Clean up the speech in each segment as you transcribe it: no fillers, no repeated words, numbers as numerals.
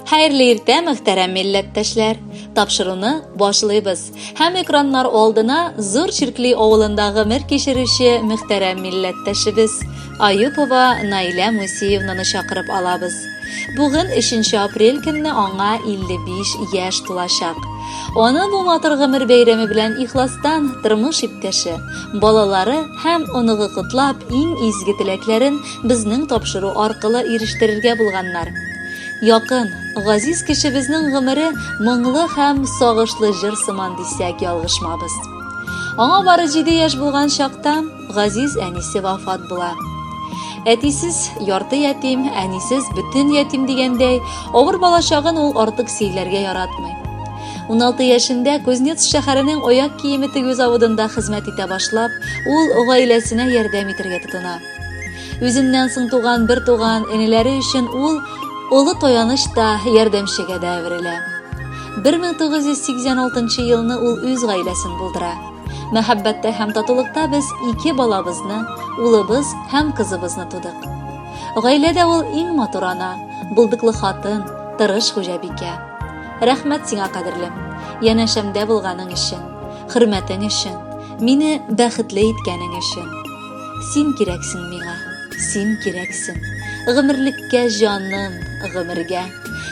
Хәерле иртә, мөхтәрәм милләттәшләр. Тапшыруны башлыйбыз. Һәм экраннар алдына зур Чиркли авылында гомер кичерүче мөхтәрәм милләттәшебез Аюпова Наилә Мусеевнаны чакырып алабыз. Бүген 3 апрель көнне аңа 55 яшь тулачак. Аны бу матур гомер бәйрәме белән ихластан тормыш иптәше, балалары һәм оныгы котлап иң изге теләкләрен безнең тапшыру аркылы ирештерергә булганнар. Якын, газиз кешебезнең гомере моңлы һәм сагышлы җыр сыман дисәк ялгышмабыз. Аңа бары 7 яшь булган чакта газиз әнисе вафат була. Әтисез ярты ятим, әнисез бөтен ятим дигәндәй, авыр балачагын ул артык сөйләргә яратмый. 16 яшендә Кузнец шәһәренең аяк киеме тегү заводында хезмәт итә башлап, ул гаиләсенә ярдәм итәргә тотына. Үзеннән соң туган бер туган энеләре өчен ул улы таянышта ярдәмчегә дә әверелә. 1986 елны ул үз гаиләсен булдыра. Мәхәббәттә һәм татулыкта без 2 балабызны, улыбыз һәм кызыбызны тудык. Гаиләдә ул иң матур ана, булдыклы хатын, тырыш хуҗабикә. Рәхмәт сиңа, кадерлем, янәшәмдә булганың өчен, хөрмәтең өчен, мине бәхетле иткәнең өчен. Син кирәксең миңа, син кирәксең. Гомерлеккә җаным, гомергә.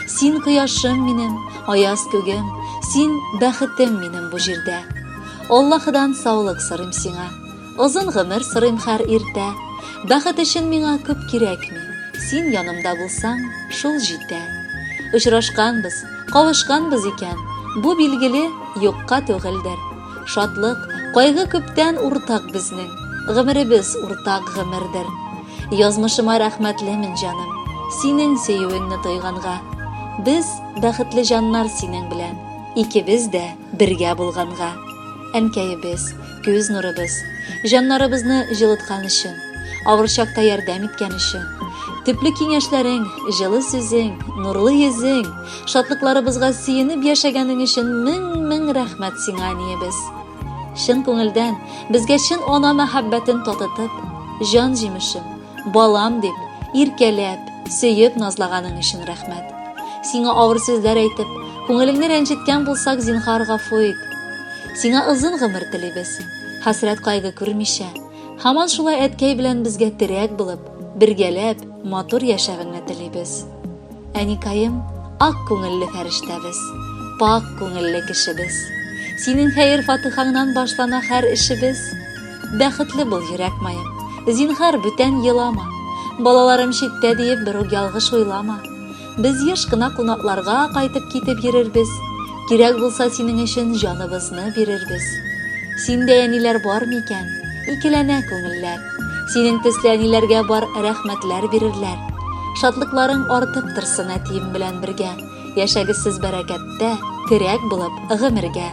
Син кояшым минем, аяз күгем, син бәхетем минем бу җирдә. Аллаһыдан саулык сорыйм сиңа, озын гомер сорыйм һәр иртә. Бәхет өчен миңа күп кирәкми, син янымда булсаң, шул җитә. Очрашканбыз, кавышканбыз икән, бу билгеле юкка түгелдер. Шатлык, кайгы күптән уртак безнең, гомеребез уртак гомердер. Язмышыма рәхмәтлемен җаным, синең сөюеңне тойганга. Без бәхетле җаннар синең белән, икебез дә бергә булганга. Әнкәебез, күз нурыбыз, җаннарыбызны җылыткан өчен, авыр чакта ярдәм иткән өчен. Төпле киңәшләрең, җылы сүзең, нурлы йөзең, шатлыкларыбызга сөенеп яшәгәнең өчен мең рәхмәт сиңа, әниебез. Чын күңелдән безгә чын ана мәхәббәтен татытып, җан җимешем, балам дип, иркәләп, сөеп назлаганың өчен рәхмәт. Сиңа авыр сүзләр әйтеп, күңелеңне рәнҗеткән булсак, зинһар гафу ит. Сиңа озын гомер телибез, хәсрәт кайгы күрмичә, һаман шулай әткәй белән безгә терәк булып, бергәләп, матур яшәвеңне телибез. Әникаем, ак күңелле фәрештәбез, пак күңелле кешебез. Синең хәер-фатихаңнан башлана һәр эшебез. Бәхетле бул йөрәк маем, зинһар бүтән елама. Балаларым читтә диеп бер үк ялгыш уйлама. Без еш кына кунакларга кайтып китеп йөрербез. Кирәк булса синең өчен җаныбызны бирербез. Синдә әниләр бар микән? Икеләнә күңелләр. Синең төсле әниләргә бар рәхмәтләр бирерләр. Шатлыкларың артып торсын әтием белән бергә. Яшәгез сез бәрәкәттә, терәк булып гомергә.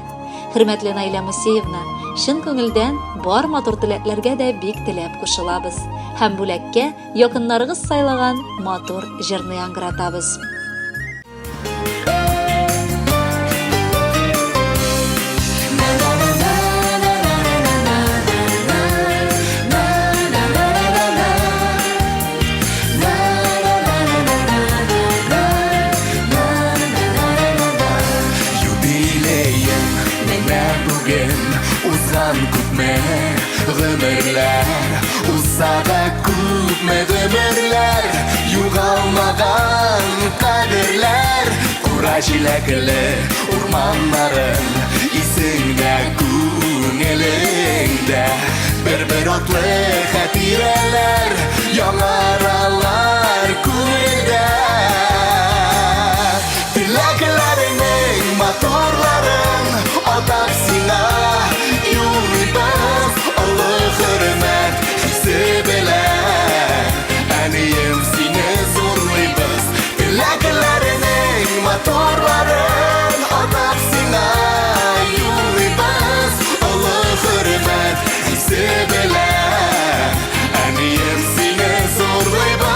Хөрмәтле Наилә Мусеевна, чын күңелдән бар матур теләкләргә дә бик теләп кушылабыз. Һәм бүләккә якыннарыгыз сайлаган матур җырны яңгыратабыз. Гомерләр, узсада күпме гомерләр, югалмаган кадерләр, кура җиләкле урманнарым, исеңдә күңелеңдә, бер атлы хәтирәләр, яңаралар күңелдә. Теләкләреңнең матурларын атап сиңа юлыбыз, олы хөрмәт хисе белән, әнием сине зурлыйбыз. Теләкләреңнең матурларын атап сиңа юлыбыз, олы хөрмәт хисе белән, әнием сине зурлыйбыз.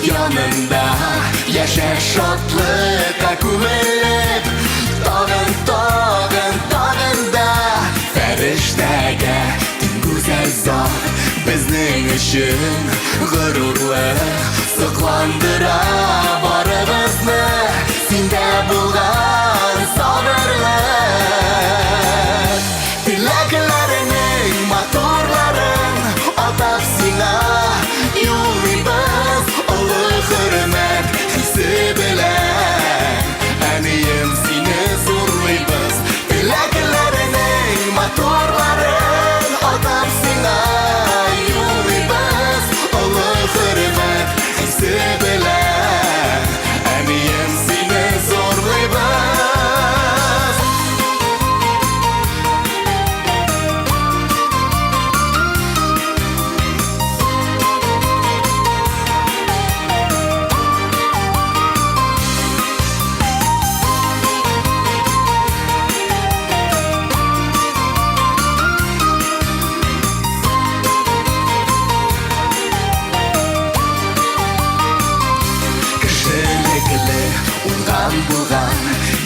yanında yaşa şadlıkka ko'milib tog'in da farishtaga teng go'zal zot bizning uchun g'ururli so'qlandira barimizni senda bo'lgan sabirlik tilaklarining motorlarin atab sina yo'llaymiz ulug' hurmat hissi bilan aniyim seni zo'rlaymiz tilaklarining motorlarin atab sina yo'llaymiz ulug' hurmat hissi bilan aniyim seni zo'rlaymiz kishilikli ungan bo'lgan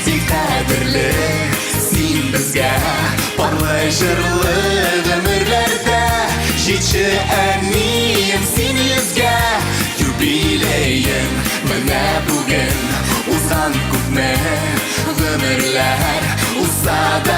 diktatorli sen bizga porli shirli umrlarda yechi aniyim sen yuzga yubileyim mana bugun uzgan ko'pmi umrlar uzadi